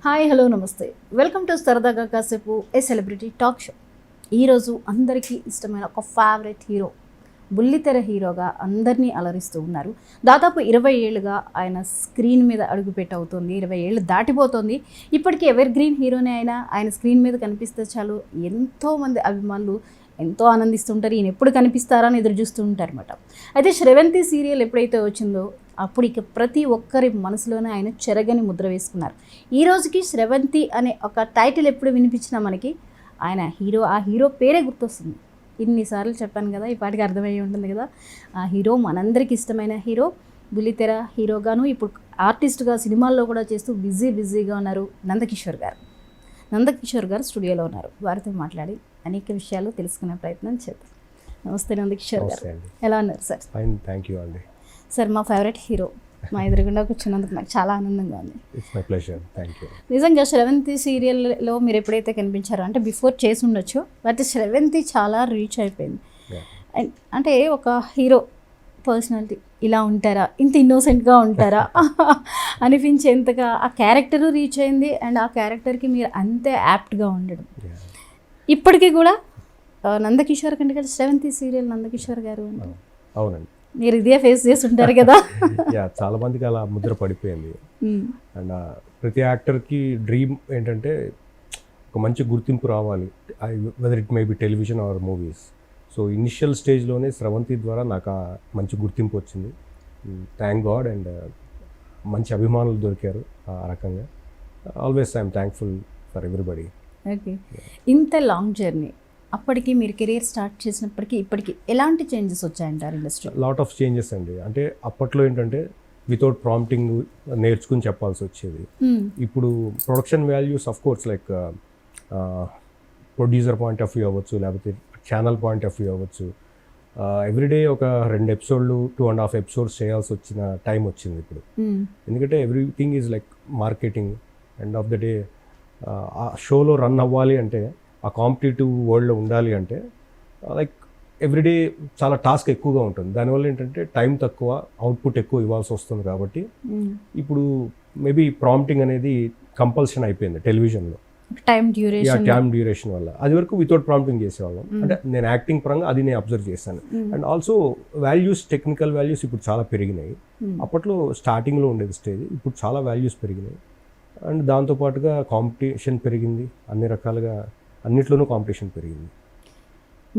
Hi hello నమస్తే, welcome to సరదాగా కాసేపు ఏ సెలబ్రిటీ టాక్ షో. ఈరోజు అందరికీ ఇష్టమైన ఒక ఫేవరెట్ హీరో, బుల్లితెర హీరోగా అందరినీ అలరిస్తూ ఉన్నారు. దాదాపు 20 ఏళ్ళుగా ఆయన స్క్రీన్ మీద అడుగుపెట్టవుతుంది. 20 ఏళ్ళు దాటిపోతుంది. ఇప్పటికీ ఎవర్ గ్రీన్ హీరోనే ఆయన స్క్రీన్ మీద కనిపిస్తే చాలు ఎంతోమంది అభిమానులు ఎంతో ఆనందిస్తుంటారు. ఈయన ఎప్పుడు కనిపిస్తారా అని ఎదురు చూస్తూ ఉంటారు అనమాట. అయితే శ్రవంతి సీరియల్ ఎప్పుడైతే వచ్చిందో అప్పుడు ఇక ప్రతి ఒక్కరి మనసులోనే ఆయన చెరగని ముద్ర వేసుకున్నారు. ఈ రోజుకి శ్రవంతి అనే ఒక టైటిల్ ఎప్పుడు వినిపించినా మనకి ఆయన హీరో, ఆ హీరో పేరే గుర్తొస్తుంది. ఇన్నిసార్లు చెప్పాను కదా, ఈ పాటికి అర్థమయ్యి ఉంటుంది కదా. ఆ హీరో మనందరికి ఇష్టమైన హీరో, బుల్లితెర హీరోగాను ఇప్పుడు ఆర్టిస్ట్గా సినిమాల్లో కూడా చేస్తూ బిజీగా ఉన్నారు నందకిషోర్ గారు. నందకిషోర్ గారు స్టూడియోలో ఉన్నారు. వారితో మాట్లాడి అనేక విషయాలు తెలుసుకునే ప్రయత్నం చేద్దాం. నమస్తే నందకిషోర్ గారు, ఎలా ఉన్నారు సార్? ఫైన్, థ్యాంక్ యూ అండి. సార్, మా ఫేవరెట్ హీరో మా ఎదురుగుండా కూర్చున్నందుకు నాకు చాలా ఆనందంగా ఉంది. It's my pleasure, thank you. నిజంగా శ్రవంతి సీరియల్లో మీరు ఎప్పుడైతే కనిపించారో, అంటే బిఫోర్ చేసి ఉండొచ్చు, బట్ శ్రవంతి చాలా రీచ్ అయిపోయింది. అంటే ఒక హీరో పర్సనాలిటీ ఇలా ఉంటారా, ఇంత ఇన్నోసెంట్గా ఉంటారా అనిపించేంతగా ఆ క్యారెక్టరు రీచ్ అయింది. అండ్ ఆ క్యారెక్టర్కి మీరు అంతే యాప్ట్గా ఉండడం. ఇప్పటికీ కూడా నందకిషోర్ కంటే కదా శ్రవంతి సీరియల్ నందకిషోర్ గారు అంటే అవునండి, మీరు ఇదే ఫేస్ చేసి ఉంటారు కదా. చాలా మందికి అలా ముద్ర పడిపోయింది. అండ్ ప్రతి యాక్టర్కి డ్రీమ్ ఏంటంటే ఒక మంచి గుర్తింపు రావాలి, whether it may be television or movies. So initial స్టేజ్లోనే స్రవంతి ద్వారా నాకు ఆ మంచి గుర్తింపు వచ్చింది. Thank God. అండ్ మంచి అభిమానులు దొరికారు ఆ రకంగా. Always I'm thankful for everybody. Okay, ఇంత లాంగ్ జర్నీ, అప్పటికి మీరు కెరీర్ స్టార్ట్ చేసినప్పటికీ ఇప్పటికి ఎలాంటి చేంజెస్ వచ్చాయంటారు ఇండస్ట్రీ? లాట్ ఆఫ్ చేంజెస్ అండి. అంటే అప్పట్లో ఏంటంటే వితౌట్ ప్రాంప్టింగ్ నేర్చుకుని చెప్పాల్సి వచ్చేది. ఇప్పుడు production values of course like producer point of view అవ్వచ్చు, లేకపోతే ఛానల్ పాయింట్ ఆఫ్ వ్యూ అవ్వచ్చు. ఎవ్రీడే ఒక 2 ఎపిసోడ్లు 2.5 ఎపిసోడ్స్ చేయాల్సి వచ్చిన టైం వచ్చింది ఇప్పుడు. ఎందుకంటే everything is like marketing. End of the day ఆ షోలో రన్ అవ్వాలి అంటే, ఆ కాంపిటేటివ్ వరల్డ్లో ఉండాలి అంటే లైక్ ఎవ్రీడే చాలా టాస్క్ ఎక్కువగా ఉంటుంది. దానివల్ల ఏంటంటే టైం తక్కువ, అవుట్పుట్ ఎక్కువ ఇవ్వాల్సి వస్తుంది. కాబట్టి ఇప్పుడు మేబీ ప్రాంప్టింగ్ అనేది కంపల్షన్ అయిపోయింది టెలివిజన్లో, టైం డ్యూరేషన్ వల్ల. అది వరకు వితౌట్ ప్రాంప్టింగ్ చేసేవాళ్ళం. అంటే నేను యాక్టింగ్ పరంగా అది నేను అబ్జర్వ్ చేశాను. And also values, technical values ఇప్పుడు చాలా పెరిగినాయి. అప్పట్లో స్టార్టింగ్లో ఉండేది స్టేజ్, ఇప్పుడు చాలా వాల్యూస్ పెరిగినాయి. అండ్ దాంతోపాటుగా కాంపిటీషన్ పెరిగింది, అన్ని రకాలుగా అన్నిట్లోనూ కాంపిటీషన్ పెరిగింది.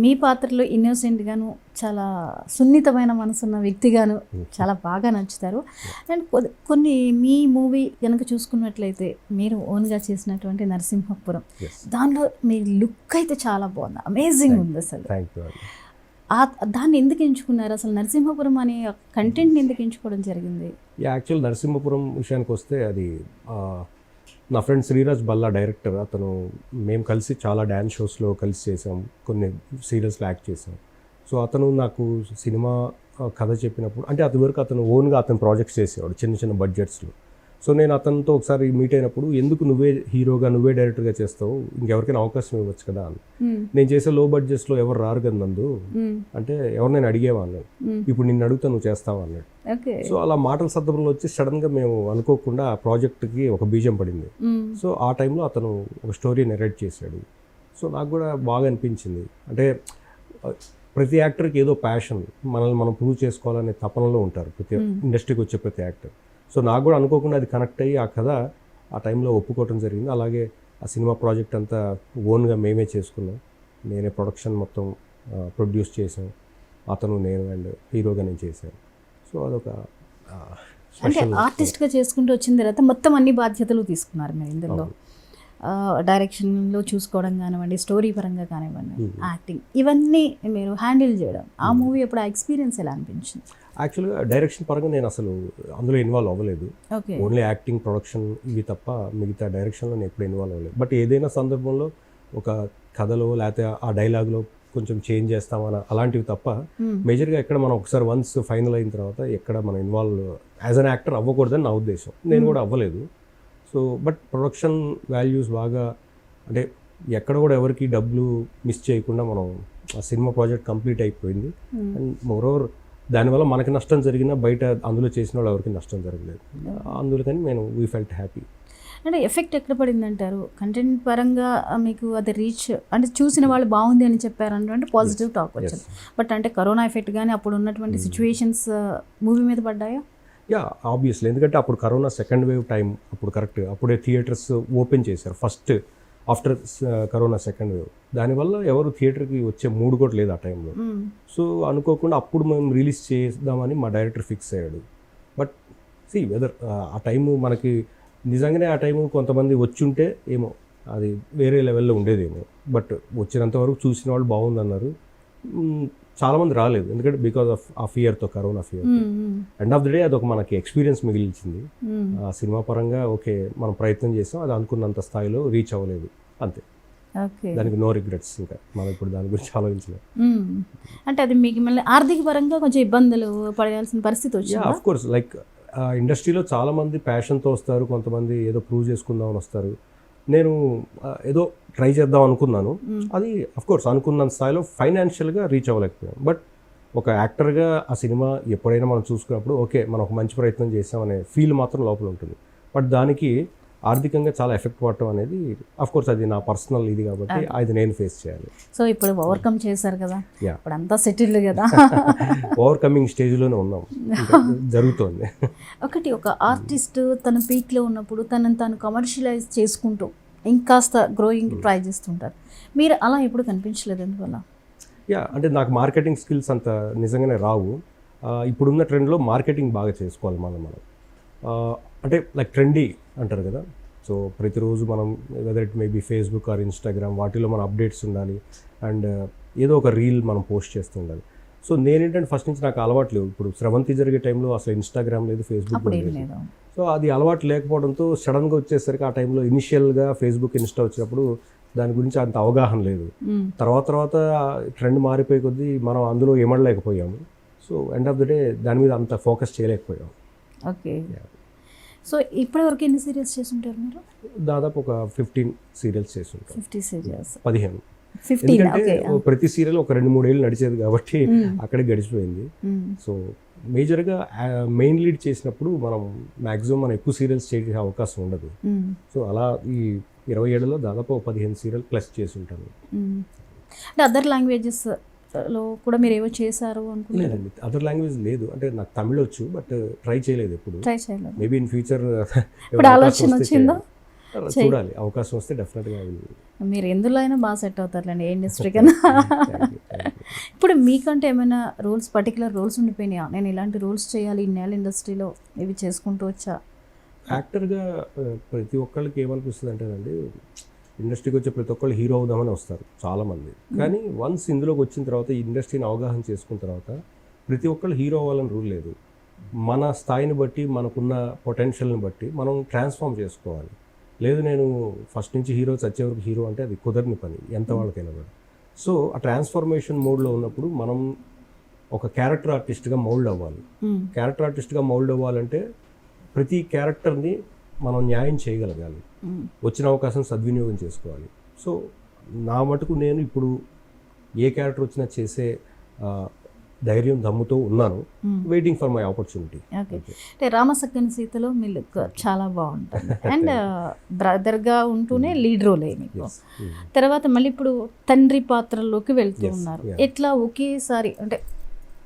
మీ పాత్రలో ఇన్నోసెంట్గాను, చాలా సున్నితమైన మనసున్న వ్యక్తిగాను చాలా బాగా నచ్చుతారు. అండ్ కొన్ని మీ మూవీ కనుక చూసుకున్నట్లయితే మీరు ఓన్గా చేసినటువంటి నరసింహపురం, దానిలో మీ లుక్ అయితే చాలా బాగుంది, అమేజింగ్ ఉంది అసలు. దాన్ని ఎందుకు ఎంచుకున్నారు? అసలు నరసింహపురం అనే కంటెంట్ని ఎందుకు ఎంచుకోవడం జరిగింది? యాక్చువల్ నరసింహపురం విషయానికి వస్తే, అది నా ఫ్రెండ్ శ్రీరాజ్ బల్లా డైరెక్టర్. అతను మేము కలిసి చాలా డ్యాన్స్ షోస్లో కలిసి చేసాం, కొన్ని సీరియల్స్లో యాక్ట్ చేసాం. సో అతను నాకు సినిమా కథ చెప్పినప్పుడు, అంటే అది వరకు అతను ఓన్గా అతను ప్రాజెక్ట్స్ చేసేవాడు చిన్న బడ్జెట్స్లో. సో నేను అతనితో ఒకసారి మీట్ అయినప్పుడు, ఎందుకు నువ్వే హీరోగా నువ్వే డైరెక్టర్గా చేస్తావు, ఇంకెవరికైనా అవకాశం ఇవ్వచ్చు కదా అని. నేను చేసే లో బడ్జెట్స్లో ఎవరు రారు కదా నందు అంటే, ఎవరినైనా అడిగేవా అన్నాడు. ఇప్పుడు నిన్ను అడుగుతా నువ్వు చేస్తావా అన్నాడు. సో అలా మాటల సందర్భంలో వచ్చి సడన్గా మేము అనుకోకుండా ఆ ప్రాజెక్ట్కి ఒక బీజం పడింది. సో ఆ టైంలో అతను ఒక స్టోరీ నెరేట్ చేశాడు. సో నాకు కూడా బాగా అనిపించింది. అంటే ప్రతి యాక్టర్కి ఏదో ప్యాషన్, మనల్ని మనం ప్రూవ్ చేసుకోవాలనే తపనలో ఉంటారు ప్రతి ఇండస్ట్రీకి వచ్చే ప్రతి యాక్టర్. సో నాకు కూడా అనుకోకుండా అది కనెక్ట్ అయ్యి ఆ కథ ఆ టైంలో ఒప్పుకోవటం జరిగింది. అలాగే ఆ సినిమా ప్రాజెక్ట్ అంతా ఓన్గా మేమే చేసుకున్నాం. నేనే ప్రొడక్షన్ మొత్తం ప్రొడ్యూస్ చేసాం, అతను నేను అండ్ హీరోగా నేను చేశాను. సో అదొక అంటే ఆర్టిస్ట్గా చేసుకుంటూ వచ్చిన తర్వాత మొత్తం అన్ని బాధ్యతలు తీసుకున్నారు మీరు ఇందులో. డైరెక్షన్లో చూసుకోవడం కానివ్వండి, స్టోరీ పరంగా కానివ్వండి, యాక్టింగ్, ఇవన్నీ మీరు హ్యాండిల్ చేయడం. ఆ మూవీ అప్పుడు ఆ ఎక్స్పీరియన్స్ ఎలా అనిపించింది? యాక్చువల్గా డైరెక్షన్ పరంగా నేను అసలు అందులో ఇన్వాల్వ్ అవ్వలేదు. ఓన్లీ యాక్టింగ్, ప్రొడక్షన్ ఇవి తప్ప మిగతా డైరెక్షన్లో నేను ఎప్పుడు ఇన్వాల్వ్ అవ్వలేదు. బట్ ఏదైనా సందర్భంలో ఒక కథలో లేకపోతే ఆ డైలాగ్లో కొంచెం చేంజ్ చేస్తామని అలాంటివి తప్ప మేజర్గా ఎక్కడ మనం ఒకసారి వన్స్ ఫైనల్ అయిన తర్వాత ఎక్కడ మనం ఇన్వాల్వ్ యాజ్ అన్ యాక్టర్ అవ్వకూడదని నా ఉద్దేశం. నేను కూడా అవ్వలేదు. సో బట్ ప్రొడక్షన్ వాల్యూస్ బాగా, అంటే ఎక్కడ కూడా ఎవరికి డబ్బులు మిస్ చేయకుండా మనం ఆ సినిమా ప్రాజెక్ట్ కంప్లీట్ అయిపోయింది. అండ్ మోరోవర్ దానివల్ల మనకి నష్టం జరిగినా బయట అందులో చేసిన వాళ్ళు ఎవరికి నష్టం జరగలేదు. అందుకని నేను వీ ఫెల్ట్ హ్యాపీ. అంటే ఎఫెక్ట్ ఎక్కడ పడింది అంటారు? కంటెంట్ పరంగా మీకు అది రీచ్ అంటే చూసిన వాళ్ళు బాగుంది అని చెప్పారంటే పాజిటివ్ టాక్ వచ్చింది. బట్ అంటే కరోనా ఎఫెక్ట్ కానీ అప్పుడు ఉన్నటువంటి సిచ్యువేషన్స్ మూవీ మీద పడ్డాయా? Yeah, obviously. ఎందుకంటే అప్పుడు కరోనా సెకండ్ వేవ్ టైం, అప్పుడు కరెక్ట్ అప్పుడే థియేటర్స్ ఓపెన్ చేశారు first after corona second wave. దానివల్ల ఎవరు థియేటర్కి వచ్చే మూడు కూడా లేదు ఆ టైంలో. సో అనుకోకుండా అప్పుడు మేము రిలీజ్ చేద్దామని మా డైరెక్టర్ ఫిక్స్ అయ్యాడు. బట్ సి వెదర్ ఆ టైము మనకి నిజంగానే ఆ టైము కొంతమంది వచ్చుంటే ఏమో అది వేరే లెవెల్లో ఉండేదేమో. బట్ వచ్చినంత వరకు చూసిన వాళ్ళు బాగుందన్నారు. చాలామంది రాలేదు, ఎందుకంటే బికాస్ ఆఫ్ ఆ ఫియర్తో, corona fear. End of the day అదొక మనకి ఎక్స్పీరియన్స్ మిగిలించింది. ఆ సినిమా పరంగా ఓకే మనం ప్రయత్నం చేసాం, అది అనుకున్నంత స్థాయిలో రీచ్ అవ్వలేదు, అంతే. దానికి నో రిగ్రెట్స్. ఇంకా మనం ఇప్పుడు దాని గురించి ఆలోచించలేదు. అంటే అది మీకు మళ్ళీ ఆర్థిక పరంగా కొంచెం ఇబ్బందులు పడాల్సిన పరిస్థితి వచ్చింది. ఆఫ్ కోర్స్, లైక్ ఇండస్ట్రీలో చాలామంది ప్యాషన్తో వస్తారు, కొంతమంది ఏదో ప్రూవ్ చేసుకుందామని వస్తారు. నేను ఏదో ట్రై చేద్దాం అనుకున్నాను, అది అఫ్కోర్స్ అనుకున్న స్థాయిలో ఫైనాన్షియల్గా రీచ్ అవ్వలేకపోయాను. బట్ ఒక యాక్టర్గా ఆ సినిమా ఎప్పుడైనా మనం చూసుకున్నప్పుడు ఓకే మనం ఒక మంచి ప్రయత్నం చేసామనే ఫీల్ మాత్రం లోపల ఉంటుంది. బట్ దానికి ఆర్థికంగా చాలా ఎఫెక్ట్ పడటం అనేది అఫ్కోర్స్ అది నా పర్సనల్ ఇది కాబట్టి అది నేను ఫేస్ చేయాలి. సో ఇప్పుడు ఓవర్కమ్ చేశారు కదా, ఇప్పుడు అంతా సెటిల్డ్ కదా. ఓవర్కమింగ్ స్టేజ్లోనే ఉన్నాం, జరుగుతోంది. ఒక ఆర్టిస్ట్ తన పీక్లో ఉన్నప్పుడు తనని తాను కమర్షియలైజ్ చేసుకుంటూ ఇంకాస్త గ్రోయింగ్ ట్రై చేస్తుంటారు. మీరు అలా ఎప్పుడు కనిపించలేదు ఎందువల్ల? అంటే నాకు మార్కెటింగ్ స్కిల్స్ అంత నిజంగానే రావు. ఇప్పుడున్న ట్రెండ్లో మార్కెటింగ్ బాగా చేసుకోవాలి మనం. అంటే లైక్ ట్రెండీ అంటారు కదా. సో ప్రతిరోజు మనం whether it maybe Facebook or Instagram వాటిలో మన అప్డేట్స్ ఉండాలి, అండ్ ఏదో ఒక రీల్ మనం పోస్ట్ చేస్తూ ఉండాలి. సో నేనేంటంటే ఫస్ట్ నుంచి నాకు అలవాటు లేవు. ఇప్పుడు స్రవంతి జరిగే టైంలో అసలు ఇన్స్టాగ్రామ్ లేదు, ఫేస్బుక్ లేదు. సో అది అలవాటు లేకపోవడంతో సడన్గా వచ్చేసరికి ఆ టైంలో ఇనిషియల్గా ఫేస్బుక్, ఇన్స్టా వచ్చినప్పుడు దాని గురించి అంత అవగాహన లేదు. తర్వాత ట్రెండ్ మారిపోయే కొద్దీ మనం అందులో ఏమడలేకపోయాము. So end of the day దాని మీద అంత ఫోకస్ చేయలేకపోయాము. ఓకే. సో ఇప్పటివరకు ఎన్ని సీరియల్స్ చేస్తుంటారు మీరు? దాదాపు ఒక 15 సీరియల్స్ చేస్తుంటారు. 50 సీరియల్స్? 15. ఎందుకంటే ప్రతి సీరియల్ ఒక 2-3 ఏళ్ళు నడిచేది కాబట్టి అక్కడే గడిచిపోయింది. సో మేజర్గా మెయిన్ లీడ్ చేసినప్పుడు మనం మ్యాక్సిమం మనం ఎక్కువ సీరియల్స్ చేసే అవకాశం ఉండదు. సో అలా ఈ 20 ఏళ్ళలో దాదాపు 15 సీరియల్ ప్లస్ చేసి ఉంటాను. అంటే అదర్ లాంగ్వేజెస్ లో కూడా మీరు ఏవో చేశారు అనుకుంటున్నారండి? అదర్ లాంగ్వేజ్ లేదు, అంటే నాకు తమిళ వచ్చు, బట్ ట్రై చేయలేదు ఎప్పుడు. మేబీ ఇన్ ఫ్యూచర్ చూడాలి, అవకాశం వస్తే డెఫినెట్గా. మీరు ఎందులో అయినా బాగా సెట్ అవుతారులేండి, ఏ ఇండస్ట్రీ కన్నా. ఇప్పుడు మీకంటే ఏమైనా రూల్స్, పర్టికులర్ రూల్స్ ఉండిపోయినాయా? నేను ఇలాంటి రూల్స్ చేయాలి, ఇన్నేళ్ళ ఇండస్ట్రీలో ఇవి చేసుకుంటూ వచ్చా. యాక్టర్గా ప్రతి ఒక్కళ్ళకి ఏమనిపిస్తుంది అంటేనండి, ఇండస్ట్రీకి వచ్చే ప్రతి ఒక్కళ్ళు హీరో అవుదామని వస్తారు చాలామంది. కానీ వన్స్ ఇందులోకి వచ్చిన తర్వాత, ఈ ఇండస్ట్రీని అవగాహన చేసుకున్న తర్వాత ప్రతి ఒక్కళ్ళు హీరో అవ్వాలని రూల్ లేదు. మన స్థాయిని బట్టి, మనకున్న పొటెన్షియల్ని బట్టి మనం ట్రాన్స్ఫార్మ్ చేసుకోవాలి. లేదు నేను ఫస్ట్ నుంచి హీరో, చచ్చే వరకు హీరో అంటే అది కుదరని పని ఎంత వాళ్ళకైనా కూడా. సో ఆ ట్రాన్స్ఫర్మేషన్ మోడ్లో ఉన్నప్పుడు మనం ఒక క్యారెక్టర్ ఆర్టిస్ట్గా మౌల్డ్ అవ్వాలి. క్యారెక్టర్ ఆర్టిస్ట్గా మౌల్డ్ అవ్వాలంటే ప్రతి క్యారెక్టర్ని మనం న్యాయం చేయగలగాలి, వచ్చిన అవకాశం సద్వినియోగం చేసుకోవాలి. సో నా మటుకు నేను ఇప్పుడు ఏ క్యారెక్టర్ వచ్చినా చేసే ధైర్యం, దమ్ముతో ఉన్నాను. Waiting for my opportunity. అంటే రామసక్కని సీతలో మీరు చాలా బాగుంటుంది, అండ్ బ్రదర్గా ఉంటూనే లీడ్ రోలే మీకు. తర్వాత మళ్ళీ ఇప్పుడు తండ్రి పాత్రలోకి వెళ్తూ ఉన్నారు. ఎట్లా ఒకేసారి అంటే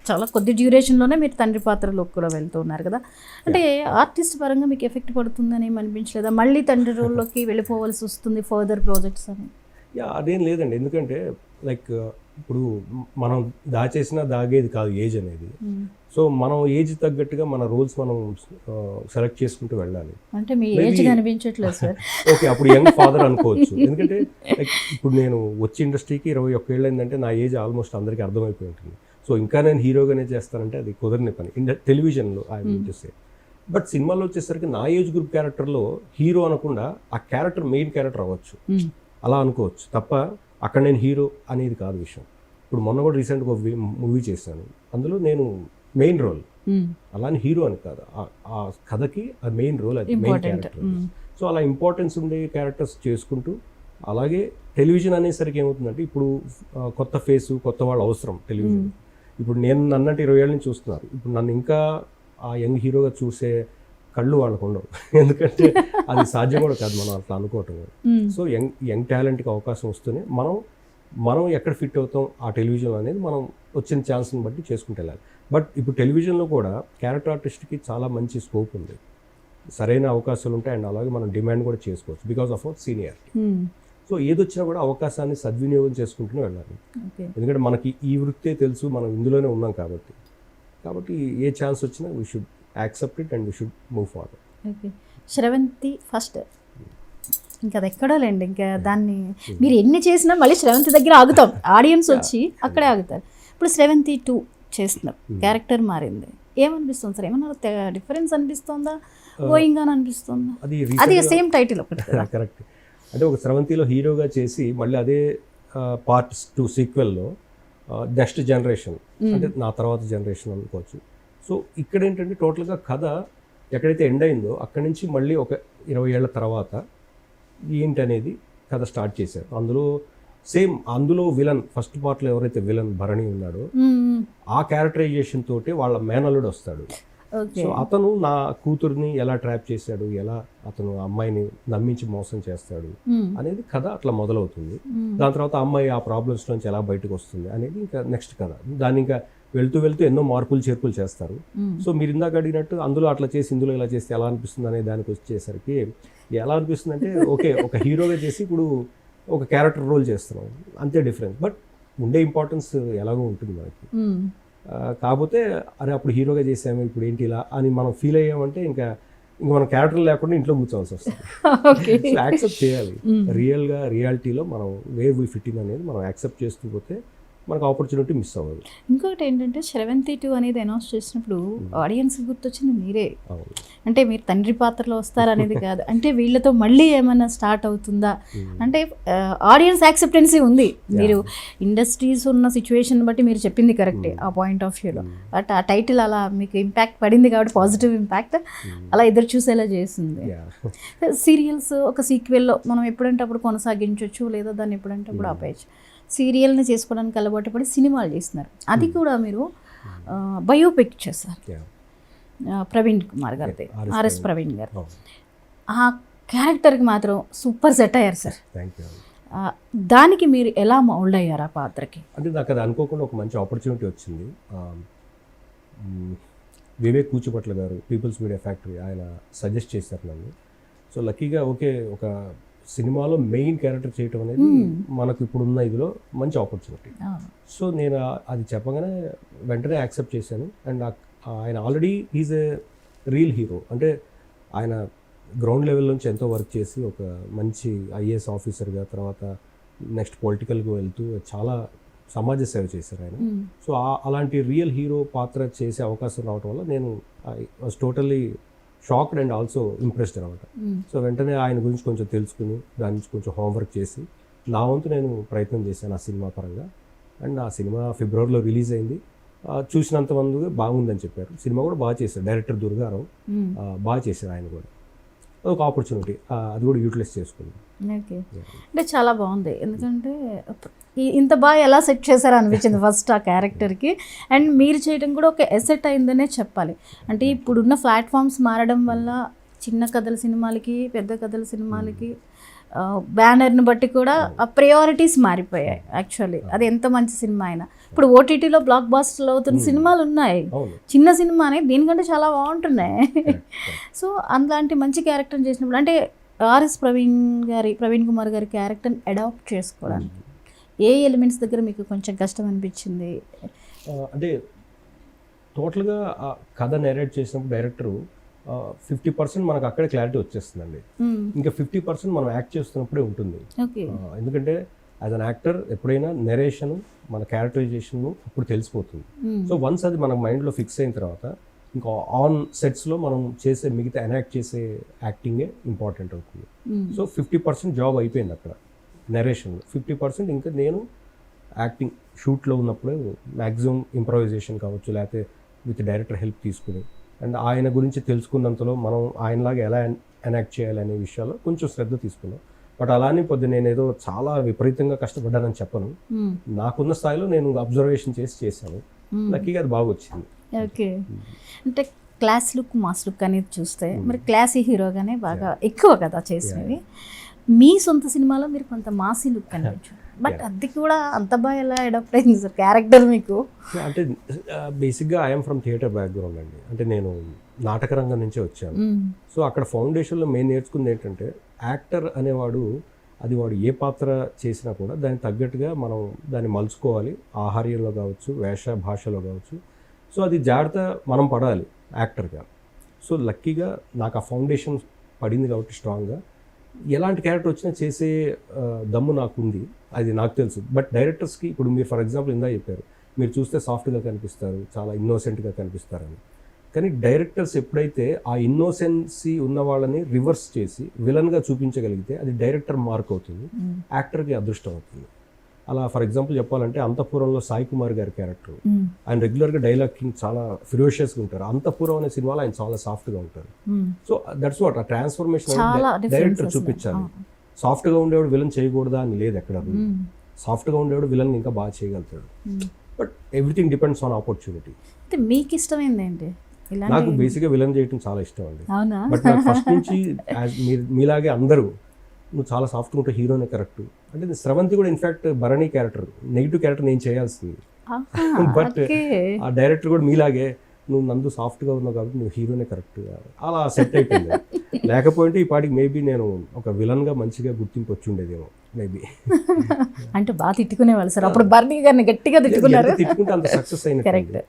చాలా కొద్ది డ్యూరేషన్లోనే మీరు తండ్రి పాత్రలోకి కూడా వెళ్తూ ఉన్నారు కదా. అంటే ఆర్టిస్ట్ పరంగా మీకు ఎఫెక్ట్ పడుతుందని ఏమి అనిపించలేదా? మళ్ళీ తండ్రి రోల్లోకి వెళ్ళిపోవాల్సి వస్తుంది ఫర్దర్ ప్రాజెక్ట్స్ అని? అదేం లేదండి, ఎందుకంటే లైక్ ఇప్పుడు మనం దాగేది కాదు ఏజ్ అనేది. సో మనం ఏజ్ తగ్గట్టుగా మన రోల్స్ మనం సెలెక్ట్ చేసుకుంటూ వెళ్ళాలి. అంటే మీ ఏజ్ కనిపించట్లేదు సార్. ఓకే, అప్పుడు యంగ్ ఫాదర్ అనుకోవచ్చు. ఎందుకంటే ఇప్పుడు నేను వచ్చి ఇండస్ట్రీకి 21 ఏళ్ళు అయిందంటే నా ఏజ్ ఆల్మోస్ట్ అందరికీ అర్థమైపోయి ఉంటుంది. సో ఇంకా నేను హీరోగానే చేస్తానంటే అది కుదరని పని టెలివిజన్లో I mean to say. But సినిమాలో వచ్చేసరికి నా ఏజ్ గ్రూప్ క్యారెక్టర్లో హీరో అనకుండా ఆ క్యారెక్టర్ మెయిన్ క్యారెక్టర్ అవ్వచ్చు, అలా అనుకోవచ్చు తప్ప అక్కడ నేను హీరో అనేది కాదు విషయం. ఇప్పుడు మొన్న కూడా రీసెంట్గా ఒక మూవీ చేశాను, అందులో నేను మెయిన్ రోల్, అలానే హీరో అని కాదు, ఆ కథకి అది మెయిన్ రోల్, అది మెయిన్ క్యారెక్టర్. సో అలా ఇంపార్టెన్స్ ఉండే క్యారెక్టర్స్ చేసుకుంటూ, అలాగే టెలివిజన్ అనేసరికి ఏమవుతుందంటే ఇప్పుడు కొత్త ఫేసు, కొత్త వాళ్ళు అవసరం టెలివిజన్. ఇప్పుడు నేను నన్నట్టు 20 ఏళ్ళ నుంచి చూస్తున్నారు, ఇప్పుడు నన్ను ఇంకా ఆ యంగ్ హీరోగా చూసే కళ్ళు వాళ్ళకు ఉండవు. ఎందుకంటే అది సాధ్యం కూడా కాదు మనం అట్లా అనుకోవటం. సో యంగ్ టాలెంట్కి అవకాశం వస్తూనే మనం ఎక్కడ ఫిట్ అవుతాం ఆ టెలివిజన్ అనేది మనం వచ్చిన ఛాన్స్ని బట్టి చేసుకుంటూ వెళ్ళాలి. బట్ ఇప్పుడు టెలివిజన్లో కూడా క్యారెక్టర్ ఆర్టిస్ట్కి చాలా మంచి స్కోప్ ఉంది, సరైన అవకాశాలు ఉంటాయి, అండ్ అలాగే మనం డిమాండ్ కూడా చేసుకోవచ్చు because of our seniority. So ఏదొచ్చినా కూడా అవకాశాన్ని సద్వినియోగం చేసుకుంటూనే వెళ్ళాలి. ఎందుకంటే మనకి ఈ వృత్తే తెలుసు, మనం ఇందులోనే ఉన్నాం కాబట్టి ఏ ఛాన్స్ వచ్చినా we should accept it and we should move forward. Okay, Sravanthi first ఇంకా అది ఎక్కడో లేండి, ఇంకా దాన్ని మీరు ఎన్ని చేసినా మళ్ళీ శ్రవంతి దగ్గర ఆగుతాం, ఆడియన్స్ వచ్చి అక్కడే ఆగుతారు. ఇప్పుడు శ్రవంతి 2 చేస్తున్నారు, క్యారెక్టర్ మారింది, ఏమనిపిస్తుంది సార్? ఏమన్నా డిఫరెన్స్ అనిపిస్తుందా, గోయింగ్ అని అనిపిస్తుందా? అది సేమ్ టైటిల్ ఒకటి. కరెక్ట్. అంటే ఒక స్రవంతిలో హీరోగా చేసి మళ్ళీ అదే పార్ట్ 2 సీక్వెల్లో నెక్స్ట్ జనరేషన్ అంటే నా తర్వాత జనరేషన్ అనుకోవచ్చు. సో ఇక్కడ ఏంటంటే టోటల్గా కథ ఎక్కడైతే ఎండ్ అయిందో అక్కడి నుంచి మళ్ళీ ఒక 20 ఏళ్ల తర్వాత ఏంటనేది కథ స్టార్ట్ చేశారు. అందులో విలన్ ఫస్ట్ పార్ట్లో ఎవరైతే విలన్ భరణి ఉన్నాడో ఆ క్యారెక్టరైజేషన్ తోటి వాళ్ళ మేనల్లుడు వస్తాడు. సో అతను నా కూతుర్ని ఎలా ట్రాప్ చేశాడు, ఎలా అతను అమ్మాయిని నమ్మించి మోసం చేస్తాడు అనేది కథ అట్లా మొదలవుతుంది. దాని తర్వాత అమ్మాయి ఆ ప్రాబ్లమ్స్ నుంచి ఎలా బయటకు వస్తుంది అనేది ఇంకా నెక్స్ట్ కథ. దాన్ని ఇంకా వెళ్తూ ఎన్నో మార్పులు చేర్పులు చేస్తారు. సో మీరు ఇందాక అడిగినట్టు అందులో అట్లా చేసి ఇందులో ఇలా చేస్తే ఎలా అనిపిస్తుంది అనే దానికి వచ్చేసరికి ఎలా అనిపిస్తుంది అంటే ఓకే, ఒక హీరోగా చేసి ఇప్పుడు ఒక క్యారెక్టర్ రోల్ చేస్తున్నాం, అంతే డిఫరెన్స్. బట్ ఉండే ఇంపార్టెన్స్ ఎలాగో ఉంటుంది మనకి. కాకపోతే అరే అప్పుడు హీరోగా చేసాము ఇప్పుడు ఏంటి ఇలా అని మనం ఫీల్ అయ్యామంటే ఇంకా మనం క్యారెక్టర్ లేకుండా ఇంట్లో కూర్చోవాల్సి వస్తుంది. యాక్సెప్ట్ చేయాలి, రియాలిటీలో మనం వేర్ వి ఫిట్ ఇన్ అనేది మనం యాక్సెప్ట్ చేస్తూ పోతే మనకు ఆపర్చునిటీ మిస్ అవ్వదు. ఇంకొకటి ఏంటంటే శ్రవంతి 2 అనేది అనౌన్స్ చేసినప్పుడు ఆడియన్స్ గుర్తొచ్చింది మీరే. అంటే మీరు తండ్రి పాత్రలో వస్తారనేది కాదు, అంటే వీళ్ళతో మళ్ళీ ఏమైనా స్టార్ట్ అవుతుందా అంటే ఆడియన్స్ యాక్సెప్టెన్సీ ఉంది. మీరు ఇండస్ట్రీస్ ఉన్న సిచ్యువేషన్ బట్టి మీరు చెప్పింది కరెక్టే ఆ పాయింట్ ఆఫ్ వ్యూలో. బట్ ఆ టైటిల్ అలా మీకు ఇంపాక్ట్ పడింది కాబట్టి పాజిటివ్ ఇంపాక్ట్ అలా ఎదురు చూసేలా చేస్తుంది. సీరియల్స్ ఒక సీక్వెల్లో మనం ఎప్పుడంటే అప్పుడు కొనసాగించవచ్చు, లేదా దాన్ని ఎప్పుడంటే అప్పుడు ఆపేయచ్చు. సీరియల్ని చేసుకోవడానికి అలవాటు పడి సినిమాలు చేస్తున్నారు, అది కూడా మీరు బయోపిక్ చేస్తారు ప్రవీణ్ కుమార్ గారిది, ఆర్ఎస్ ప్రవీణ్ గారు. ఆ క్యారెక్టర్కి మాత్రం సూపర్ సెట్ అయ్యారు సార్. దానికి మీరు ఎలా మౌల్డ్ అయ్యారు ఆ పాత్రకి? అంటే నాకు అది అనుకోకుండా ఒక మంచి ఆపర్చునిటీ వచ్చింది. వివేక్ కూచిపట్ల గారు పీపుల్స్ మీడియా ఫ్యాక్టరీ ఆయన సజెస్ట్ చేశారు నన్ను. సో లక్కీగా ఓకే, ఒక సినిమాలో మెయిన్ క్యారెక్టర్ చేయటం అనేది మనకు ఇప్పుడున్న ఇదిలో మంచి ఆపర్చునిటీ. సో నేను అది చెప్పగానే వెంటనే యాక్సెప్ట్ చేశాను. అండ్ ఆయన already is a real hero, అంటే ఆయన గ్రౌండ్ లెవెల్ నుంచి ఎంతో వర్క్ చేసి ఒక మంచి ఐఏఎస్ ఆఫీసర్గా, తర్వాత నెక్స్ట్ పొలిటికల్గా వెళ్తూ చాలా సమాజ సేవ చేశారు ఆయన. సో అలాంటి రియల్ హీరో పాత్ర చేసే అవకాశం రావడం వల్ల నేను was totally shocked and also impressed అనమాట. సో వెంటనే ఆయన గురించి కొంచెం తెలుసుకుని దాని నుంచి కొంచెం హోంవర్క్ చేసి నా వంతు నేను ప్రయత్నం చేశాను ఆ సినిమా పరంగా. అండ్ ఆ సినిమా ఫిబ్రవరిలో రిలీజ్ అయింది. చూసినంత మంది బాగుందని చెప్పారు. సినిమా కూడా బాగా చేశారు, డైరెక్టర్ దుర్గారావు బాగా చేశారు ఆయన కూడా. అదొక ఆపర్చునిటీ, అది కూడా యూటిలైజ్ చేసుకుంది. ఓకే, అంటే చాలా బాగుంది. ఎందుకంటే ఇంత బాగా ఎలా సెట్ చేశారో అనిపించింది ఫస్ట్ ఆ క్యారెక్టర్కి. అండ్ మీరు చేయడం కూడా ఒక ఎసెట్ అయిందనే చెప్పాలి. అంటే ఇప్పుడున్న ప్లాట్ఫామ్స్ మారడం వల్ల చిన్న కథల సినిమాలకి పెద్ద కథల సినిమాలకి బ్యానర్ని బట్టి కూడా ఆ ప్రయారిటీస్ మారిపోయాయి. యాక్చువల్లీ అది ఎంత మంచి సినిమా అయినా ఇప్పుడు ఓటీటీలో బ్లాక్ బాస్టర్లు అవుతున్న సినిమాలు ఉన్నాయి, చిన్న సినిమానే దీనికంటే చాలా బాగుంటున్నాయి. సో అలాంటి మంచి క్యారెక్టర్ చేసినప్పుడు అంటే ఆర్ఎస్ ప్రవీణ్ కుమార్ గారి క్యారెక్టర్ని అడాప్ట్ చేసుకోవడానికి ఏ ఎలిమెంట్స్ దగ్గర మీకు కొంచెం కష్టం అనిపించింది? అంటే టోటల్గా కథ నేరేట్ చేసినప్పుడు డైరెక్టరు 50% మనకు అక్కడే క్లారిటీ వచ్చేస్తుందండి. ఇంకా 50% మనం యాక్ట్ చేస్తున్నప్పుడే ఉంటుంది. ఎందుకంటే యాజ్ అన్ యాక్టర్ ఎప్పుడైనా నెరేషన్ మన క్యారెక్టరైజేషన్ అప్పుడు తెలిసిపోతుంది. సో వన్స్ అది మన మైండ్లో ఫిక్స్ అయిన తర్వాత ఇంకా ఆన్ సెట్స్లో మనం చేసే మిగతా ఎనాక్ట్ చేసే యాక్టింగే ఇంపార్టెంట్ అవుతుంది. సో 50% జాబ్ అయిపోయింది అక్కడ నెరేషన్లో. 50% ఇంకా నేను యాక్టింగ్ షూట్లో ఉన్నప్పుడు మ్యాక్సిమం ఇంప్రవైజేషన్ కావచ్చు, లేకపోతే విత్ డైరెక్టర్ హెల్ప్ తీసుకుని అండ్ ఆయన గురించి తెలుసుకున్నంతలో మనం ఆయనలాగా ఎలా ఎనాక్ట్ చేయాలనే విషయాల్లో కొంచెం శ్రద్ధ తీసుకున్నాం. బట్ అలానే పొద్దున్న నేను ఏదో చాలా విపరీతంగా కష్టపడ్డానని చెప్పను. నాకున్న స్థాయిలో నేను అబ్జర్వేషన్ చేశాను. లక్కీగా అది బాగా వచ్చింది. ఓకే, అంటే క్లాస్ లుక్ మాస్ లుక్ అనేది చూస్తే మరి క్లాసీ హీరోగానే బాగా ఎక్కువ కదా చేసినవి. మీ సొంత సినిమాలో మీరు కొంత మాసీ లుక్ కనిపించు, బట్ అది కూడా అంత బాగా ఎలా అడాప్ట్ అయింది సార్ క్యారెక్టర్ మీకు? అంటే బేసిక్గా ఐఎమ్ ఫ్రమ్ థియేటర్ బ్యాక్గ్రౌండ్ అండి. అంటే నేను నాటక రంగం నుంచే వచ్చాను. సో అక్కడ ఫౌండేషన్లో మేము నేర్చుకుంది ఏంటంటే యాక్టర్ అనేవాడు అది వాడు ఏ పాత్ర చేసినా కూడా దానికి తగ్గట్టుగా మనం దాన్ని మలుచుకోవాలి, ఆహార్యంలో కావచ్చు, వేష భాషలో కావచ్చు. సో అది జాగ్రత్త మనం పడాలి యాక్టర్గా. సో లక్కీగా నాకు ఆ ఫౌండేషన్ పడింది కాబట్టి స్ట్రాంగ్గా ఎలాంటి క్యారెక్టర్ వచ్చినా చేసే దమ్ము నాకు ఉంది, అది నాకు తెలుసు. బట్ డైరెక్టర్స్కి ఇప్పుడు మీరు ఫర్ ఎగ్జాంపుల్ ఇందా చెప్పారు, మీరు చూస్తే సాఫ్ట్గా కనిపిస్తారు, చాలా ఇన్నోసెంట్గా కనిపిస్తారని. కానీ డైరెక్టర్స్ ఎప్పుడైతే ఆ ఇన్నోసెన్సీ ఉన్న వాళ్ళని రివర్స్ చేసి విలన్గా చూపించగలిగితే అది డైరెక్టర్ మార్క్ అవుతుంది, యాక్టర్కి అదృష్టం అవుతుంది. అలా ఫర్ ఎగ్జాంపుల్ చెప్పాలంటే అంతఃపురంలో సాయి కుమార్ గారి క్యారెక్టర్, ఆయన రెగ్యులర్గా డైలాగ్ కింగ్ చాలా ఫిరోషియస్గా ఉంటారు. అంతఃపురం అనే సినిమాలో ఆయన చాలా సాఫ్ట్గా ఉంటారు. సో దట్స్ వాట్ ఆ ట్రాన్స్ఫర్మేషన్ డైరెక్టర్ చూపించాలి. సాఫ్ట్గా ఉండేవాడు విలన్ చేయకూడదా అని లేదు ఎక్కడ. సాఫ్ట్గా ఉండేవాడు విలన్ ఇంకా బాగా చేయగలుగుతాడు. But everything depends on opportunity. అంటే మీకు ఇష్టమైంది ఏంటి? నాకు బేసిక్గా విలన్ చేయడం చాలా ఇష్టం అండి. బట్ నాకు ఫస్ట్ నుంచి మీలాగే అందరూ నువ్వు చాలా సాఫ్ట్గా ఉంటే హీరోనే కరెక్ట్ అంటే స్రవంతి కూడా in fact Bharani character negative character నేను చేయాల్సింది. బట్ ఆ డైరెక్టర్ కూడా మీలాగే నువ్వు నందు సాఫ్ట్గా ఉన్నావు కాబట్టి నువ్వు హీరోనే కరెక్ట్ అలా సెట్ అయిపోయింది. లేకపోతే ఈ పాటికి మేబీ నేను ఒక విలన్గా మంచిగా గుర్తింపు వచ్చి ఉండేదేమో మేబీ. అంటే బాగా తిట్టుకునేవాళ్ళు సార్ అప్పుడు, భరణి గారిని గట్టిగా తిట్టుకున్నారు. తిట్టుకుంటే అంత సక్సెస్ అయినట్టు.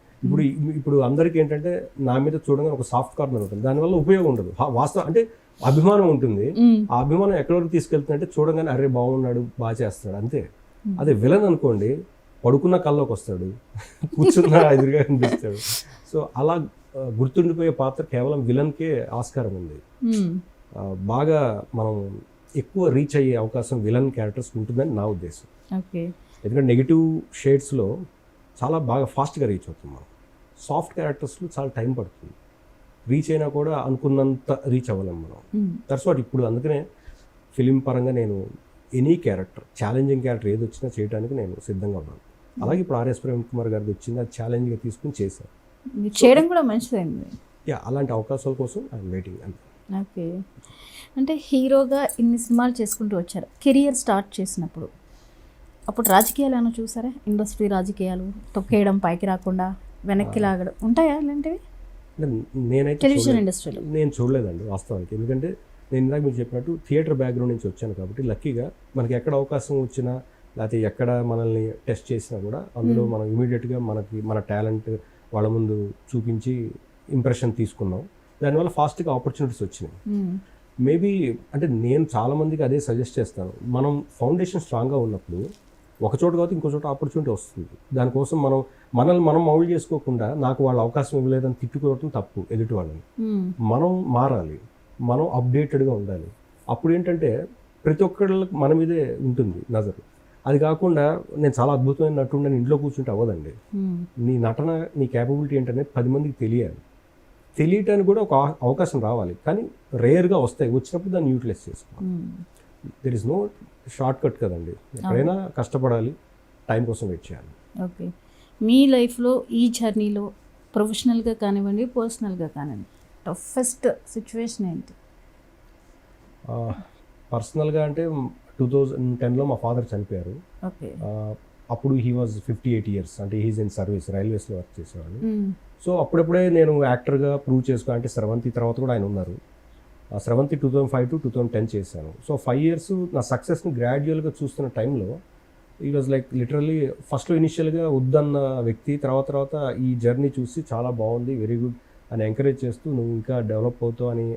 ఇప్పుడు అందరికీ ఏంటంటే నా మీద చూడగానే ఒక సాఫ్ట్ కార్నర్ ఉంటుంది, దానివల్ల ఉపయోగం ఉండదు. వాస్తవం అంటే అభిమానం ఉంటుంది, ఆ అభిమానం ఎక్కడి వరకు తీసుకెళ్తుందంటే చూడగానే అరే బాగున్నాడు బాగా చేస్తున్నాడు అంతే. అదే విలన్ అనుకోండి, పడుకున్న కల్లోకి వస్తాడు, కూర్చున్న ఎదురుగా కనిపిస్తాడు. సో అలా గుర్తుండిపోయే పాత్ర కేవలం విలన్కే ఆస్కారం ఉంది. బాగా మనం ఎక్కువ రీచ్ అయ్యే అవకాశం విలన్ క్యారెక్టర్స్ ఉంటుందని నా ఉద్దేశం. ఎందుకంటే నెగిటివ్ షేడ్స్లో చాలా బాగా ఫాస్ట్గా రీచ్ అవుతుంది మనం. సాఫ్ట్ క్యారెక్టర్స్లో చాలా టైం పడుతుంది, రీచ్ అయినా కూడా అనుకున్నంత రీచ్ అవ్వలేం మనం. దట్స్ వాట్ ఇప్పుడు అందుకనే ఫిలిం పరంగా నేను ఎనీ క్యారెక్టర్, ఛాలెంజింగ్ క్యారెక్టర్ ఏది వచ్చినా చేయడానికి నేను సిద్ధంగా ఉన్నాను. అలాగే ఇప్పుడు ఆర్ఎస్ ప్రేమ్ కుమార్ గారిది వచ్చింది, అది ఛాలెంజ్గా తీసుకుని చేశాను. చేయడం కూడా మంచిదైంది. అలాంటి అవకాశాల కోసం ఐఎమ్ వెయిటింగ్ అంతే. ఓకే, అంటే హీరోగా ఇన్ని సినిమాలు చేసుకుంటూ వచ్చారు. కెరియర్ స్టార్ట్ చేసినప్పుడు అప్పుడు రాజకీయాలు ఏమైనా చూసారా? ఇండస్ట్రీ రాజకీయాలు తొక్కేయడం, పైకి రాకుండా వెనక్కి లాగడం ఉంటాయా అలాంటివి? నేనైతే టెలివిజన్ ఇండస్ట్రీలో నేను చూడలేదండి వాస్తవానికి. ఎందుకంటే నేను ఇందాక మీరు చెప్పినట్టు థియేటర్ బ్యాక్గ్రౌండ్ నుంచి వచ్చాను కాబట్టి లక్కీగా మనకి ఎక్కడ అవకాశం వచ్చినా లేకపోతే ఎక్కడ మనల్ని టెస్ట్ చేసినా కూడా అందులో మనం ఇమీడియట్గా మన టాలెంట్ వాళ్ళ ముందు చూపించి ఇంప్రెషన్ తీసుకున్నాం. దానివల్ల ఫాస్ట్గా ఆపర్చునిటీస్ వచ్చినాయి. మేబీ అంటే నేను చాలామందికి అదే సజెస్ట్ చేస్తాను, మనం ఫౌండేషన్ స్ట్రాంగ్గా ఉన్నప్పుడు ఒక చోట కాదు ఇంకో చోట ఆపర్చునిటీ వస్తుంది. దానికోసం మనల్ని మనం మౌల్డ్ చేసుకోకుండా నాకు వాళ్ళు అవకాశం ఇవ్వలేదని తిట్టుకోవడం తప్పు ఎదుటి వాళ్ళని. మనం మారాలి, మనం అప్డేటెడ్గా ఉండాలి. అప్పుడు ఏంటంటే ప్రతి ఒక్కళ్ళకి మన మీదే ఉంటుంది నజరు. అది కాకుండా నేను చాలా అద్భుతమైన నటుండని ఇంట్లో కూర్చుంటే అవ్వదండి. నీ నటన, నీ క్యాపబిలిటీ ఏంటనేది 10 మందికి తెలియాలి. తెలియటానికి కూడా ఒక అవకాశం రావాలి, కానీ రేర్గా వస్తాయి. వచ్చినప్పుడు దాన్ని యూటిలైజ్ చేసుకోవాలి. There is no short cut కదండి, ఎక్కడైనా కష్టపడాలి, టైం కోసం వెయిట్ చేయాలి. ఓకే, మీ లైఫ్లో ఈ జర్నీలో ప్రొఫెషనల్గా కానివ్వండి, పర్సనల్గా కానివ్వండి, టఫెస్ట్ సిచ్యువేషన్ ఏంటి? పర్సనల్గా అంటే 2010లో మా ఫాదర్ చనిపోయారు. ఓకే, అప్పుడు హీ వాజ్ 58 years, అంటే హీజ్ ఇన్ సర్వీస్, రైల్వేస్లో వర్క్ చేసేవాళ్ళు. సో అప్పుడప్పుడే నేను యాక్టర్గా ప్రూవ్ చేసుకో, అంటే స్రవంతి తర్వాత కూడా ఆయన ఉన్నారు. స్రవంతి 2005 to 2010 చేశాను. సో 5 years నా సక్సెస్ని గ్రాడ్యువల్గా చూస్తున్న టైంలో ఈ వాజ్ లైక్ లిటరల్లీ ఫస్ట్లో ఇనిషియల్గా వద్దన్న వ్యక్తి తర్వాత ఈ జర్నీ చూసి చాలా బాగుంది, వెరీ గుడ్ అని ఎంకరేజ్ చేస్తూ నువ్వు ఇంకా డెవలప్ అవుతావు అని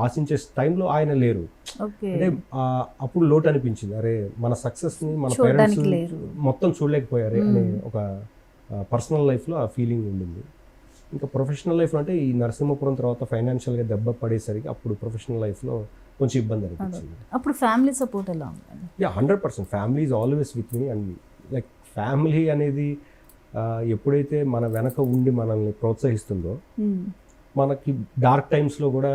ఆశించే టైంలో ఆయన లేరు. అంటే అప్పుడు లోటు అనిపించింది, అరే మన సక్సెస్ని మన పేరెంట్స్ మొత్తం చూడలేకపోయారే అనే ఒక పర్సనల్ లైఫ్లో ఆ ఫీలింగ్ ఉండింది. ఇంకా ప్రొఫెషనల్ లైఫ్లో అంటే ఈ నరసింహపురం తర్వాత ఫైనాన్షియల్గా దెబ్బ పడేసరికి అప్పుడు ప్రొఫెషనల్ లైఫ్లో కొంచెం ఇబ్బంది అనిపించింది. అప్పుడు ఫ్యామిలీ సపోర్ట్ ఎలా ఉంటుంది? 100% family is always with me. And like family అనేది ఎప్పుడైతే మన వెనక ఉండి మనల్ని ప్రోత్సహిస్తుందో మనకి డార్క్ టైమ్స్లో కూడా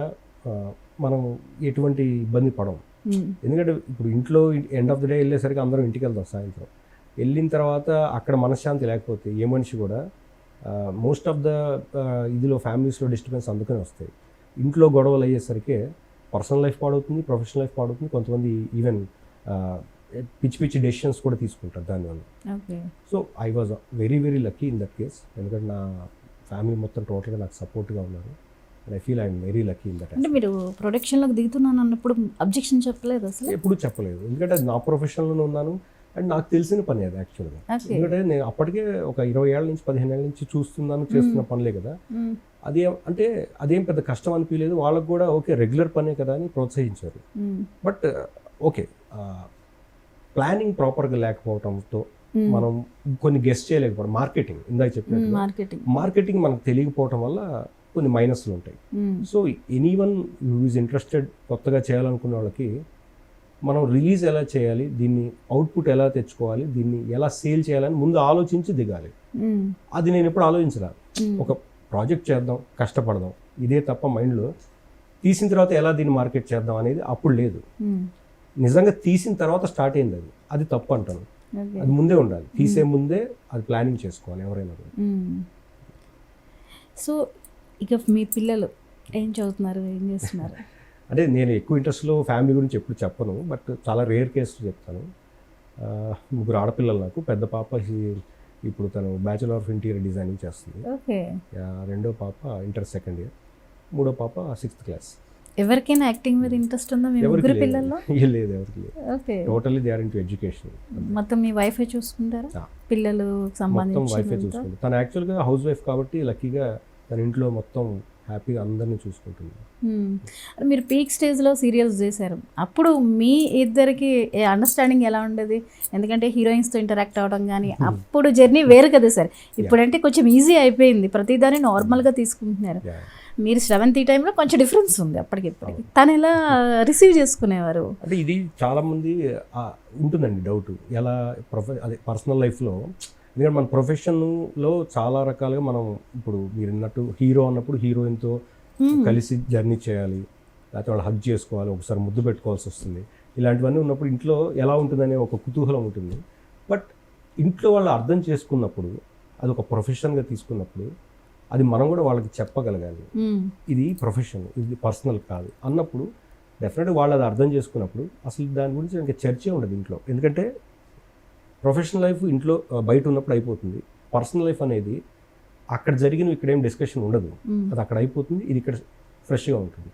మనం ఎటువంటి ఇబ్బంది పడం. ఎందుకంటే ఇప్పుడు ఇంట్లో ఎండ్ ఆఫ్ ది డే వెళ్ళేసరికి అందరం ఇంటికి వెళ్తాం సాయంత్రం. వెళ్ళిన తర్వాత అక్కడ మనశ్శాంతి లేకపోతే ఏ మనిషి కూడా మోస్ట్ ఆఫ్ ద ఇదిలో ఫ్యామిలీస్లో డిస్టర్బెన్స్ అందుకనే వస్తాయి. ఇంట్లో గొడవలు అయ్యేసరికి పర్సనల్ లైఫ్ పాడవుతుంది, ప్రొఫెషనల్ లైఫ్ పాడవుతుంది. కొంతమంది ఈవెన్ పిచ్చి పిచ్చి డెసిషన్స్ కూడా తీసుకుంటారు దానివల్ల. Okay. So I was very very lucky in that case. ఎందుకంటే నా ఫ్యామిలీ మొత్తం టోటల్గా నాకు సపోర్ట్గా ఉన్నారు. And I feel I'm very lucky in that. అంటే మీరు ప్రొడక్షన్లోకి దిగుతున్నాను అన్నప్పుడు అబ్జెక్షన్ చెప్పలేదు అసలు? ఎప్పుడు చెప్పలేదు, ఎందుకంటే అది నా ప్రొఫెషన్లోనే ఉన్నాను అండ్ నాకు తెలిసిన పని అది యాక్చువల్గా. ఎందుకంటే నేను అప్పటికే ఒక 20 ఏళ్ళ నుంచి 15 ఏళ్ళ నుంచి చూస్తున్నాను, చేస్తున్న పనులే కదా. అదేం పెద్ద కష్టం అనిపించలేదు. వాళ్ళకు కూడా ఓకే రెగ్యులర్ పనే కదా అని ప్రోత్సహించారు. బట్ ఓకే ప్లానింగ్ ప్రాపర్గా లేకపోవడంతో మనం కొన్ని గెస్ట్ చేయలేకపోవడం, మార్కెటింగ్ ఇందాక చెప్పినట్టు మార్కెటింగ్ మనకు తెలియకపోవడం వల్ల కొన్ని మైనస్లు ఉంటాయి. So anyone who is interested కొత్తగా చేయాలనుకునే వాళ్ళకి మనం రిలీజ్ ఎలా చేయాలి, దీన్ని అవుట్పుట్ ఎలా తెచ్చుకోవాలి, దీన్ని ఎలా సేల్ చేయాలని ముందు ఆలోచించి దిగాలి. అది నేను ఎప్పుడు ఆలోచించలేదు. ఒక ప్రాజెక్ట్ చేద్దాం, కష్టపడదాం, ఇదే తప్ప మైండ్లో తీసిన తర్వాత ఎలా దీన్ని మార్కెట్ చేద్దాం అనేది అప్పుడు లేదు. నిజంగా తీసిన తర్వాత స్టార్ట్ అయింది అది తప్పు అంటాను. అది ముందే ఉండాలి, తీసే ముందే అది ప్లానింగ్ చేసుకోవాలి ఎవరైనా. సో ఇక మీ పిల్లలు ఏం చదువుతున్నారు, ఏం చేస్తున్నారు? అంటే నేను ఎక్కువ ఇంట్రెస్ట్లో ఫ్యామిలీ గురించి ఎప్పుడు చెప్పను, బట్ చాలా రేర్ కేసు చెప్తాను. 3 ఆడపిల్లలు నాకు. పెద్ద పాప ఇప్పుడు తను బ్యాచులర్ ఆఫ్ ఇంటీరియర్ డిజైనింగ్ చేస్తుంది. రెండో పాప ఇంటర్ సెకండ్ ఇయర్, మూడో పాప 6th క్లాస్. ఎవరికైనా యాక్టింగ్ మీద ఇంట్రెస్ట్ ఉందా మీ ముగ్గురు పిల్లల్లో? లేదు, ఎవరికి లేదు. Totally they are into education. మొత్తం మీ వైఫే చూసుకుంటారా పిల్లలు సంబంధించి? మొత్తం వైఫే చూసుకుంటారు. తను యాక్చువల్గా హౌస్ వైఫ్ కాబట్టి లక్కీగా తన ఇంట్లో మొత్తం హ్యాపీగా అందరినీ చూసుకుంటుంది. మీరు పీక్ స్టేజ్లో సీరియల్స్ చేశారు, అప్పుడు మీ ఇద్దరికి అండర్స్టాండింగ్ ఎలా ఉండేది? ఎందుకంటే హీరోయిన్స్తో ఇంటరాక్ట్ అవ్వడం కానీ అప్పుడు జర్నీ వేరు కదా సార్. ఇప్పుడంటే కొంచెం ఈజీ అయిపోయింది, ప్రతిదాన్ని నార్మల్గా తీసుకుంటున్నారు. మీరు 7th టైంలో కొంచెం డిఫరెన్స్ ఉంది అప్పటికిప్పటికి. తను ఎలా రిసీవ్ చేసుకునేవారు? అంటే ఇది చాలామంది ఉంటుందండి డౌట్, ఎలా అదే పర్సనల్ లైఫ్లో. ఎందుకంటే మన ప్రొఫెషన్లో చాలా రకాలుగా మనం ఇప్పుడు మీరు అన్నట్టు హీరో అన్నప్పుడు హీరోయిన్తో కలిసి జర్నీ చేయాలి, లేకపోతే వాళ్ళు హగ్ చేసుకోవాలి, ఒకసారి ముద్దు పెట్టుకోవాల్సి వస్తుంది. ఇలాంటివన్నీ ఉన్నప్పుడు ఇంట్లో ఎలా ఉంటుందనే ఒక కుతూహలం ఉంటుంది. బట్ ఇంట్లో వాళ్ళు అర్థం చేసుకున్నప్పుడు, అది ఒక ప్రొఫెషన్గా తీసుకున్నప్పుడు, అది మనం కూడా వాళ్ళకి చెప్పగలగాలి, ఇది ప్రొఫెషన్, ఇది పర్సనల్ కాదు అన్నప్పుడు డెఫినెట్గా వాళ్ళు అది అర్థం చేసుకున్నప్పుడు అసలు దాని గురించి ఇంకా చర్చే ఉండదు ఇంట్లో. ఎందుకంటే ప్రొఫెషనల్ లైఫ్ ఇంట్లో బయట ఉన్నప్పుడు అయిపోతుంది, పర్సనల్ లైఫ్ అనేది అక్కడ జరిగిన ఇక్కడ ఏం డిస్కషన్ ఉండదు, అది అక్కడ అయిపోతుంది, ఇది ఇక్కడ ఫ్రెష్గా ఉంటుంది.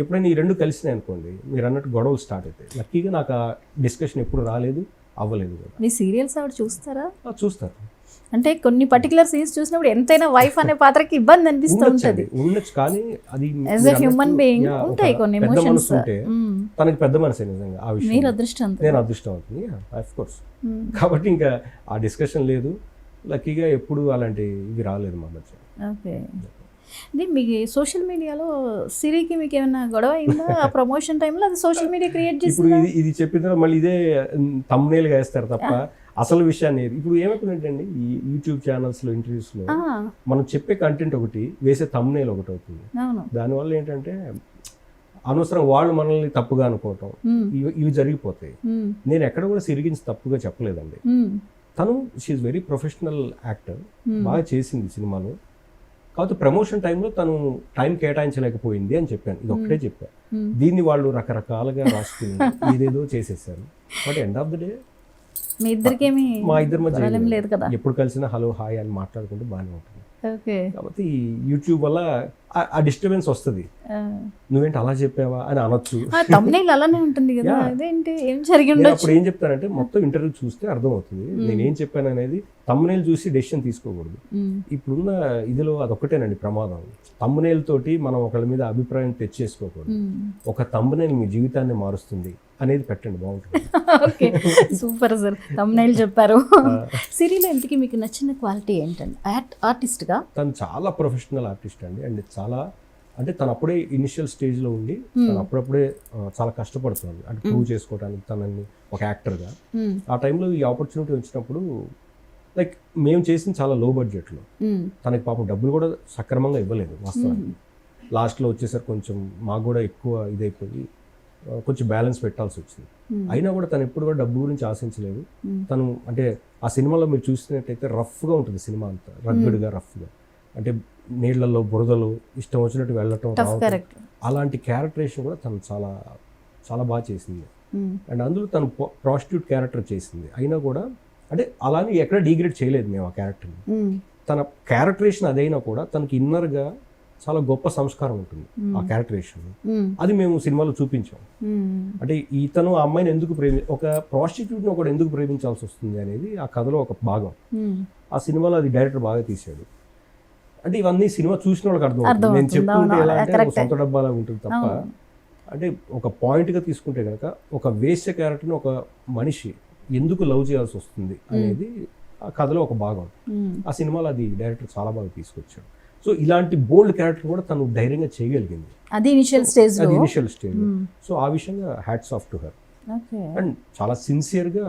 ఎప్పుడైనా ఈ రెండు కలిసినాయి అనుకోండి, మీరు అన్నట్టు గొడవలు స్టార్ట్ అవుతాయి. లక్కీగా నాకు ఆ డిస్కషన్ ఎప్పుడు రాలేదు, అవ్వలేదు కూడా. మీ సీరియల్స్ ఆవిడ చూస్తారా? చూస్తారు. అంటే కొన్ని పర్టికులర్ సీన్స్ చూసినప్పుడు ఎంతైనా వైఫ్ అనే పాత్రకి ఇబ్బంది అనిపిస్తూ ఉంటుంది. ఉండొచ్చు, కానీ అది యాజ్ ఎ హ్యూమన్ బీయింగ్ ఉంటాయి కొన్ని ఎమోషన్స్. తనకి పెద్ద మనసే నిజంగా ఆ విషయం. మీరు అదృష్టవంతులు. నేను అదృష్టవంతుని, ఆఫ్ కోర్స్. కాబట్టి ఇంకా ఆ డిస్కషన్ లేదు. లక్కీగా ఎప్పుడు అలాంటి ఇవి రాలేదు మా మధ్య. ఓకే. మీకు సోషల్ మీడియాలో సిరికి మీకు ఏమైనా గొడవ అయిందా ఆ ప్రమోషన్ టైంలో? అది సోషల్ మీడియా క్రియేట్ చేసి ఇప్పుడు ఇది చెప్పిన తర్వాత మళ్ళీ ఇదే తమ్నేల్గా వేస్తారు తప్ప అసలు విషయాన్ని. ఇప్పుడు ఏమైపోయిందంటే ఈ యూట్యూబ్ ఛానల్స్లో ఇంటర్వ్యూస్లో మనం చెప్పే కంటెంట్ ఒకటి, వేసే తమ్నేల్ ఒకటి అవుతుంది. దానివల్ల ఏంటంటే అనవసరం వాళ్ళు మనల్ని తప్పుగా అనుకోవటం, ఇవి జరిగిపోతాయి. నేను ఎక్కడ కూడా సిరిగించి తప్పుగా చెప్పలేదండి. తను షీఈ్ వెరీ ప్రొఫెషనల్ యాక్టర్, బాగా చేసింది సినిమాలో. కాబట్టి ప్రమోషన్ టైంలో తను టైం కేటాయించలేకపోయింది అని చెప్పాను, ఇది ఒక్కటే చెప్పాను. దీన్ని వాళ్ళు రకరకాలుగా రాసుకుని ఏదేదో చేసేసారు. But end of the day మా ఇద్దరి మధ్య ఎప్పుడు కలిసినా హలో హాయ్ అని మాట్లాడుకుంటూ బాగానే ఉంటుంది. కాబట్టి యూట్యూబ్ వల్ల ఆ డిస్టర్బెన్స్ వస్తుంది. నువ్వేంటి అలా చెప్పావా అని అనొచ్చు. అలానే ఉంటుంది కదా. అప్పుడు ఏం చెప్తానంటే మొత్తం ఇంటర్వ్యూ చూస్తే అర్థమవుతుంది నేనేం చెప్పాను అనేది. తమ్మునేల్ చూసి డెసిషన్ తీసుకోకూడదు. ఇప్పుడున్న ఇదిలో అదొక్కటేనండి ప్రమాదం. తమ్మునేల్ తోటి మనం ఒకళ్ళ మీద అభిప్రాయం తెచ్చేసుకోకూడదు. ఒక తమ్మునేల్ మీ జీవితాన్ని మారుస్తుంది అనేది పెట్టండి, బాగుంటుంది. ఓకే, సూపర్ సార్, తమ్మునేల్ చెప్పారు. సిరిలో ఇంతకీ మీకు నచ్చిన క్వాలిటీ ఏంటండి ఆర్టిస్ట్గా? తను చాలా ప్రొఫెషనల్ ఆర్టిస్ట్ అండి. అండ్ చాలా అంటే తను అప్పుడే ఇనిషియల్ స్టేజ్లో ఉండి తను అప్పుడప్పుడే చాలా కష్టపడుతుంది అంటే ప్రూవ్ చేసుకోవడానికి తనని ఒక యాక్టర్గా. ఆ టైంలో ఈ ఆపర్చునిటీ వచ్చినప్పుడు లైక్ మేము చేసింది చాలా లో బడ్జెట్లో. తనకి పాపం డబ్బులు కూడా సక్రమంగా ఇవ్వలేదు వాస్తవానికి. లాస్ట్లో వచ్చేసరికి కొంచెం మాకు కూడా ఎక్కువ ఇదైపోయి కొంచెం బ్యాలెన్స్ పెట్టాల్సి వచ్చింది. అయినా కూడా తను ఎప్పుడు కూడా డబ్బు గురించి ఆశించలేదు. తను అంటే ఆ సినిమాలో మీరు చూసినట్టయితే రఫ్గా ఉంటుంది సినిమా అంతా, రగ్గుడ్గా రఫ్గా, అంటే నీళ్లలో బురదలు ఇష్టం వచ్చినట్టు వెళ్ళటం రావటం, అలాంటి క్యారెక్టరేషన్ కూడా తను చాలా చాలా బాగా చేసింది. అండ్ అందులో తను ప్రాస్టిట్యూట్ క్యారెక్టర్ చేసింది. అయినా కూడా అంటే అలానే ఎక్కడ డిగ్రేడ్ చేయలేదు మేము ఆ క్యారెక్టర్ని. తన క్యారెక్టరేషన్ అదైనా కూడా తనకి ఇన్నర్గా చాలా గొప్ప సంస్కారం ఉంటుంది ఆ క్యారెక్టరేషన్. అది మేము సినిమాలో చూపించాం. అంటే ఇతను ఆ అమ్మాయిని ఎందుకు ఒక ప్రాస్టిట్యూట్ని ఒకటి ఎందుకు ప్రేమించాల్సి వస్తుంది అనేది ఆ కథలో ఒక భాగం. ఆ సినిమాలో అది డైరెక్టర్ బాగా తీశాడు. అంటే ఇవన్నీ సినిమా చూసిన వాళ్ళకి అర్థం. నేను చెప్తుంటే ఎలా అంటే ఒక సొంత డబ్బాలా ఉంటుంది తప్ప, అంటే ఒక పాయింట్గా తీసుకుంటే కనుక ఒక వేశ్య క్యారెక్టర్ని ఒక మనిషి ఎందుకు లవ్ చేయాల్సి వస్తుంది అనేది ఆ కథలో ఒక భాగం. ఆ సినిమాలో అది డైరెక్టర్ చాలా బాగా తీసుకొచ్చాడు. సో ఇలాంటి బోల్డ్ క్యారెక్టర్ కూడా తను ధైర్యంగా చేయగలిగింది. అది ఇనిషియల్ స్టేజ్. సో ఆ విషయంగా hats off to her. And చాలా సిన్సియర్గా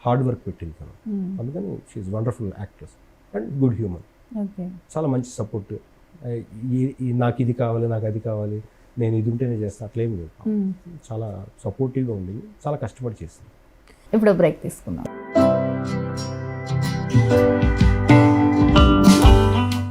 హార్డ్ వర్క్ పెట్టింది తను. అందుకని she's wonderful actress and good human. చాలా మంచి సపోర్ట్. నాకు ఇది కావాలి, నాకు అది కావాలి, నేను ఇది ఉంటేనే చేస్తాను అట్లేం లేదు. చాలా సపోర్టివ్గా ఉండింది, చాలా కష్టపడి చేసింది. ఇప్పుడు బ్రేక్ తీసుకుందాం.